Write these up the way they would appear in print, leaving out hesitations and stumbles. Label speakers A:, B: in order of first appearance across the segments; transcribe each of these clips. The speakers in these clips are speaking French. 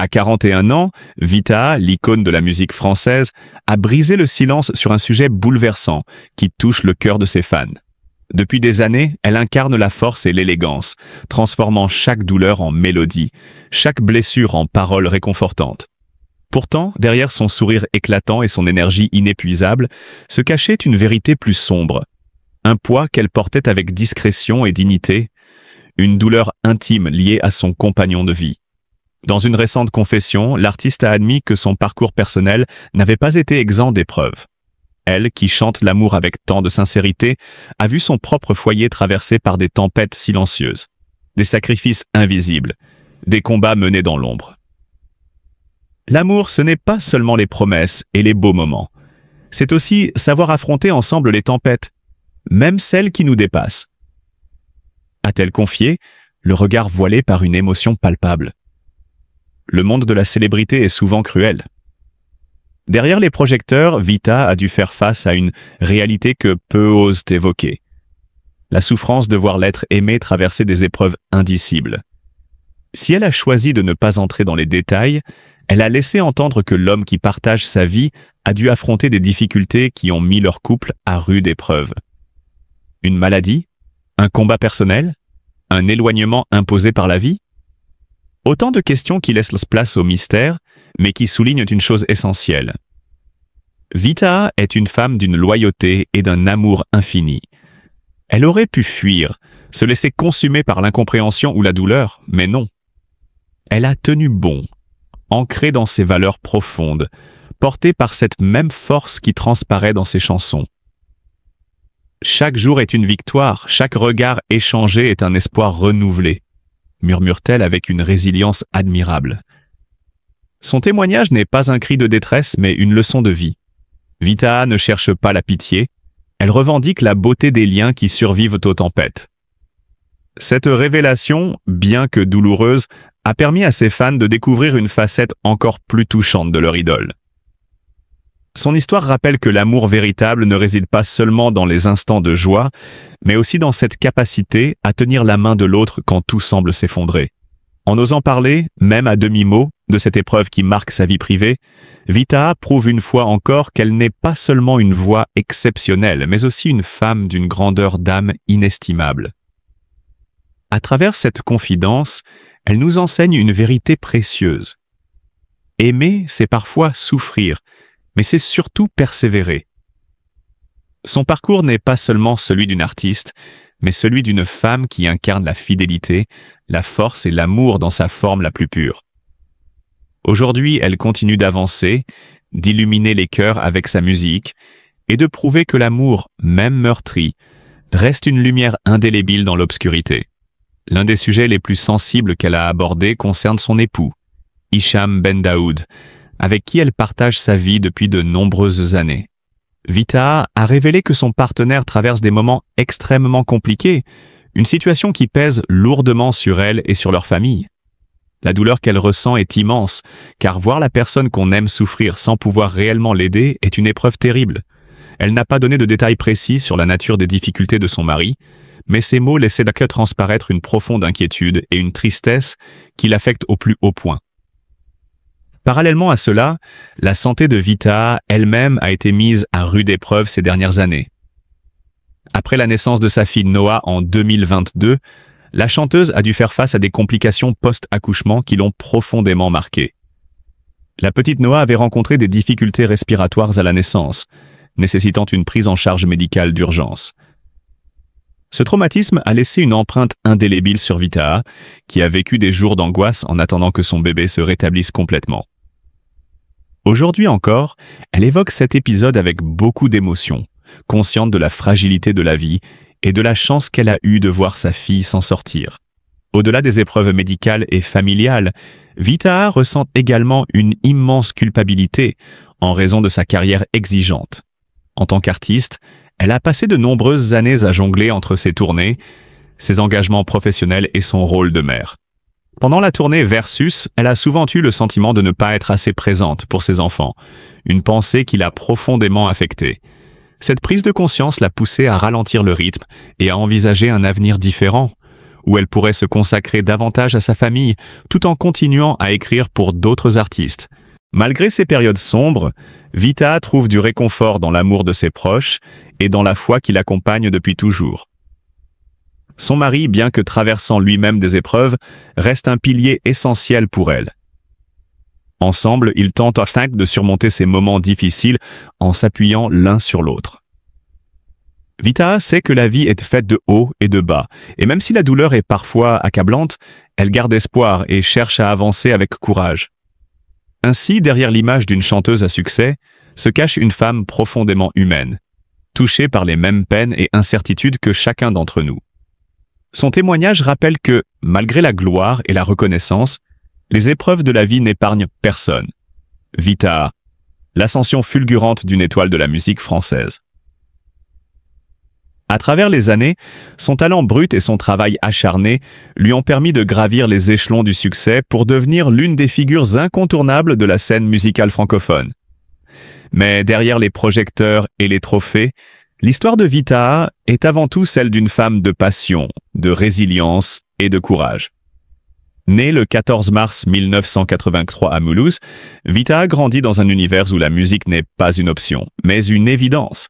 A: À 41 ans, Vita, l'icône de la musique française, a brisé le silence sur un sujet bouleversant qui touche le cœur de ses fans. Depuis des années, elle incarne la force et l'élégance, transformant chaque douleur en mélodie, chaque blessure en paroles réconfortantes. Pourtant, derrière son sourire éclatant et son énergie inépuisable, se cachait une vérité plus sombre. Un poids qu'elle portait avec discrétion et dignité, une douleur intime liée à son compagnon de vie. Dans une récente confession, l'artiste a admis que son parcours personnel n'avait pas été exempt d'épreuves. Elle, qui chante l'amour avec tant de sincérité, a vu son propre foyer traversé par des tempêtes silencieuses, des sacrifices invisibles, des combats menés dans l'ombre. L'amour, ce n'est pas seulement les promesses et les beaux moments. C'est aussi savoir affronter ensemble les tempêtes, même celles qui nous dépassent. A-t-elle confié, le regard voilé par une émotion palpable? Le monde de la célébrité est souvent cruel. Derrière les projecteurs, Vita a dû faire face à une réalité que peu osent évoquer. La souffrance de voir l'être aimé traverser des épreuves indicibles. Si elle a choisi de ne pas entrer dans les détails, elle a laissé entendre que l'homme qui partage sa vie a dû affronter des difficultés qui ont mis leur couple à rude épreuve. Une maladie? Un combat personnel? Un éloignement imposé par la vie? Autant de questions qui laissent place au mystère, mais qui soulignent une chose essentielle. Vita est une femme d'une loyauté et d'un amour infini. Elle aurait pu fuir, se laisser consumer par l'incompréhension ou la douleur, mais non. Elle a tenu bon, ancrée dans ses valeurs profondes, portée par cette même force qui transparaît dans ses chansons. Chaque jour est une victoire, chaque regard échangé est un espoir renouvelé, murmure-t-elle avec une résilience admirable. Son témoignage n'est pas un cri de détresse, mais une leçon de vie. Vita ne cherche pas la pitié, elle revendique la beauté des liens qui survivent aux tempêtes. Cette révélation, bien que douloureuse, a permis à ses fans de découvrir une facette encore plus touchante de leur idole. Son histoire rappelle que l'amour véritable ne réside pas seulement dans les instants de joie, mais aussi dans cette capacité à tenir la main de l'autre quand tout semble s'effondrer. En osant parler, même à demi-mot, de cette épreuve qui marque sa vie privée, Vita prouve une fois encore qu'elle n'est pas seulement une voix exceptionnelle, mais aussi une femme d'une grandeur d'âme inestimable. À travers cette confidence, elle nous enseigne une vérité précieuse. Aimer, c'est parfois souffrir, mais c'est surtout persévérer. Son parcours n'est pas seulement celui d'une artiste, mais celui d'une femme qui incarne la fidélité, la force et l'amour dans sa forme la plus pure. Aujourd'hui, elle continue d'avancer, d'illuminer les cœurs avec sa musique et de prouver que l'amour, même meurtri, reste une lumière indélébile dans l'obscurité. L'un des sujets les plus sensibles qu'elle a abordés concerne son époux, Hicham Ben Daoud, avec qui elle partage sa vie depuis de nombreuses années. Vita a révélé que son partenaire traverse des moments extrêmement compliqués, une situation qui pèse lourdement sur elle et sur leur famille. La douleur qu'elle ressent est immense, car voir la personne qu'on aime souffrir sans pouvoir réellement l'aider est une épreuve terrible. Elle n'a pas donné de détails précis sur la nature des difficultés de son mari, mais ses mots laissaient transparaître une profonde inquiétude et une tristesse qui l'affectent au plus haut point. Parallèlement à cela, la santé de Vita elle-même a été mise à rude épreuve ces dernières années. Après la naissance de sa fille Noah en 2022, la chanteuse a dû faire face à des complications post-accouchement qui l'ont profondément marquée. La petite Noah avait rencontré des difficultés respiratoires à la naissance, nécessitant une prise en charge médicale d'urgence. Ce traumatisme a laissé une empreinte indélébile sur Vita, qui a vécu des jours d'angoisse en attendant que son bébé se rétablisse complètement. Aujourd'hui encore, elle évoque cet épisode avec beaucoup d'émotion, consciente de la fragilité de la vie et de la chance qu'elle a eue de voir sa fille s'en sortir. Au-delà des épreuves médicales et familiales, Vita ressent également une immense culpabilité en raison de sa carrière exigeante. En tant qu'artiste, elle a passé de nombreuses années à jongler entre ses tournées, ses engagements professionnels et son rôle de mère. Pendant la tournée Versus, elle a souvent eu le sentiment de ne pas être assez présente pour ses enfants, une pensée qui l'a profondément affectée. Cette prise de conscience l'a poussée à ralentir le rythme et à envisager un avenir différent, où elle pourrait se consacrer davantage à sa famille, tout en continuant à écrire pour d'autres artistes. Malgré ces périodes sombres, Vita trouve du réconfort dans l'amour de ses proches et dans la foi qui l'accompagne depuis toujours. Son mari, bien que traversant lui-même des épreuves, reste un pilier essentiel pour elle. Ensemble, ils tentent de surmonter ces moments difficiles en s'appuyant l'un sur l'autre. Vita sait que la vie est faite de hauts et de bas, et même si la douleur est parfois accablante, elle garde espoir et cherche à avancer avec courage. Ainsi, derrière l'image d'une chanteuse à succès, se cache une femme profondément humaine, touchée par les mêmes peines et incertitudes que chacun d'entre nous. Son témoignage rappelle que, malgré la gloire et la reconnaissance, les épreuves de la vie n'épargnent personne. Vita, l'ascension fulgurante d'une étoile de la musique française. À travers les années, son talent brut et son travail acharné lui ont permis de gravir les échelons du succès pour devenir l'une des figures incontournables de la scène musicale francophone. Mais derrière les projecteurs et les trophées, l'histoire de Vita est avant tout celle d'une femme de passion, de résilience et de courage. Née le 14 mars 1983 à Mulhouse, Vita grandit dans un univers où la musique n'est pas une option, mais une évidence.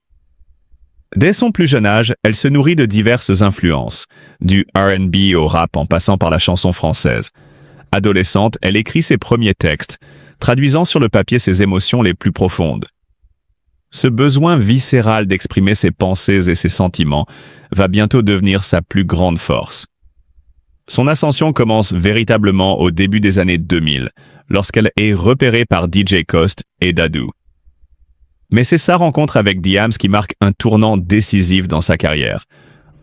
A: Dès son plus jeune âge, elle se nourrit de diverses influences, du R&B au rap en passant par la chanson française. Adolescente, elle écrit ses premiers textes, traduisant sur le papier ses émotions les plus profondes. Ce besoin viscéral d'exprimer ses pensées et ses sentiments va bientôt devenir sa plus grande force. Son ascension commence véritablement au début des années 2000, lorsqu'elle est repérée par DJ Coast et Dadou. Mais c'est sa rencontre avec Diams qui marque un tournant décisif dans sa carrière.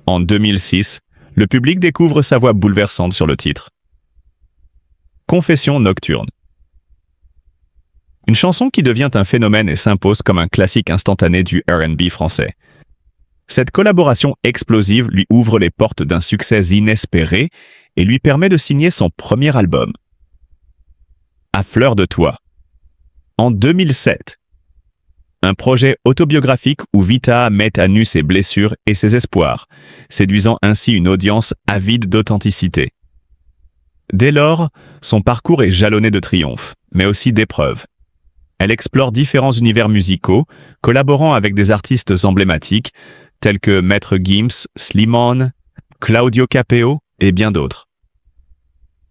A: En 2006, le public découvre sa voix bouleversante sur le titre. Confession nocturne. Une chanson qui devient un phénomène et s'impose comme un classique instantané du R&B français. Cette collaboration explosive lui ouvre les portes d'un succès inespéré et lui permet de signer son premier album. À fleur de toi. En 2007. Un projet autobiographique où Vita met à nu ses blessures et ses espoirs, séduisant ainsi une audience avide d'authenticité. Dès lors, son parcours est jalonné de triomphes, mais aussi d'épreuves. Elle explore différents univers musicaux, collaborant avec des artistes emblématiques tels que Maître Gims, Slimane, Claudio Capeo et bien d'autres.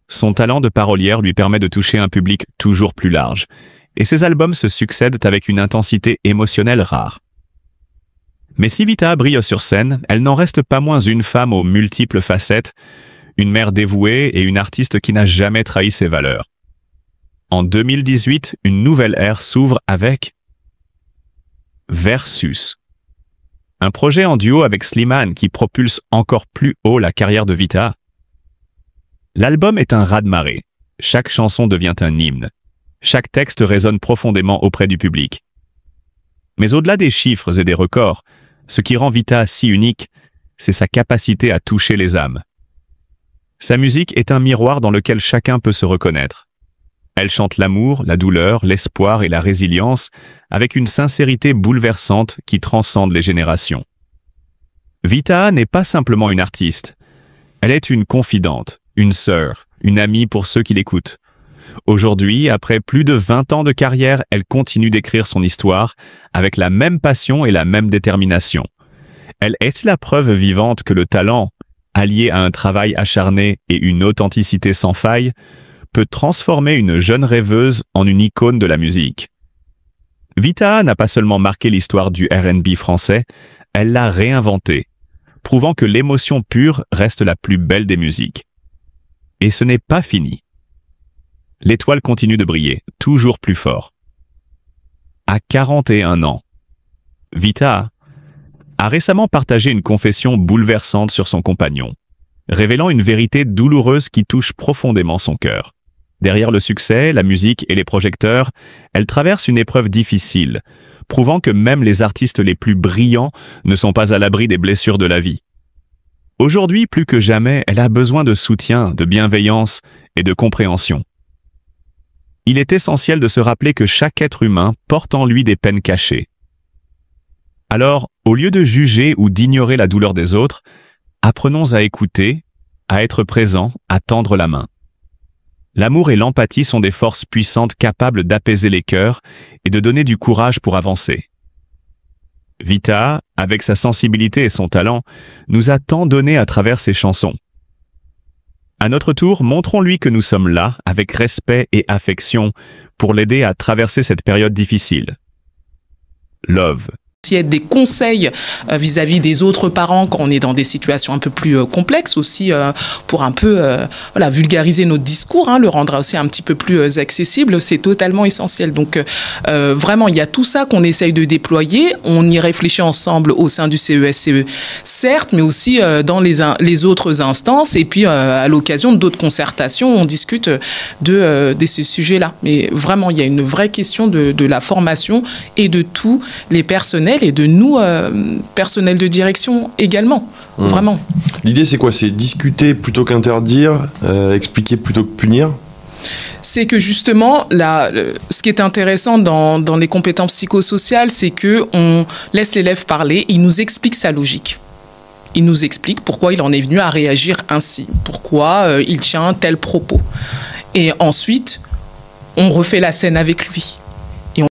A: Son talent de parolière lui permet de toucher un public toujours plus large, et ses albums se succèdent avec une intensité émotionnelle rare. Mais si Vita brille sur scène, elle n'en reste pas moins une femme aux multiples facettes, une mère dévouée et une artiste qui n'a jamais trahi ses valeurs. En 2018, une nouvelle ère s'ouvre avec Versus. Un projet en duo avec Slimane qui propulse encore plus haut la carrière de Vita. L'album est un raz-de-marée. Chaque chanson devient un hymne. Chaque texte résonne profondément auprès du public. Mais au-delà des chiffres et des records, ce qui rend Vita si unique, c'est sa capacité à toucher les âmes. Sa musique est un miroir dans lequel chacun peut se reconnaître. Elle chante l'amour, la douleur, l'espoir et la résilience avec une sincérité bouleversante qui transcende les générations. Vita n'est pas simplement une artiste. Elle est une confidente, une sœur, une amie pour ceux qui l'écoutent. Aujourd'hui, après plus de 20 ans de carrière, elle continue d'écrire son histoire avec la même passion et la même détermination. Elle est la preuve vivante que le talent, allié à un travail acharné et une authenticité sans faille, peut transformer une jeune rêveuse en une icône de la musique. Vita n'a pas seulement marqué l'histoire du R&B français, elle l'a réinventé, prouvant que l'émotion pure reste la plus belle des musiques. Et ce n'est pas fini. L'étoile continue de briller, toujours plus fort. À 41 ans, Vita a récemment partagé une confession bouleversante sur son compagnon, révélant une vérité douloureuse qui touche profondément son cœur. Derrière le succès, la musique et les projecteurs, elle traverse une épreuve difficile, prouvant que même les artistes les plus brillants ne sont pas à l'abri des blessures de la vie. Aujourd'hui, plus que jamais, elle a besoin de soutien, de bienveillance et de compréhension. Il est essentiel de se rappeler que chaque être humain porte en lui des peines cachées. Alors, au lieu de juger ou d'ignorer la douleur des autres, apprenons à écouter, à être présent, à tendre la main. L'amour et l'empathie sont des forces puissantes capables d'apaiser les cœurs et de donner du courage pour avancer. Vita, avec sa sensibilité et son talent, nous a tant donné à travers ses chansons. À notre tour, montrons-lui que nous sommes là, avec respect et affection, pour l'aider à traverser cette période difficile. Love.
B: Être des conseils vis-à-vis des autres parents quand on est dans des situations un peu plus complexes aussi pour un peu voilà, vulgariser notre discours, le rendre aussi un petit peu plus accessible, c'est totalement essentiel. Donc vraiment, il y a tout ça qu'on essaye de déployer. On y réfléchit ensemble au sein du CESCE, certes, mais aussi dans les autres instances et puis à l'occasion d'autres concertations, on discute de ces sujets-là. Mais vraiment, il y a une vraie question de la formation et de tous les personnels et de nous, personnel de direction également, vraiment.
C: L'idée, c'est quoi? C'est discuter plutôt qu'interdire, expliquer plutôt que punir?
B: C'est que justement, ce qui est intéressant dans les compétences psychosociales, c'est qu'on laisse l'élève parler, il nous explique sa logique. Il nous explique pourquoi il en est venu à réagir ainsi, pourquoi il tient tel propos. Et ensuite, on refait la scène avec lui.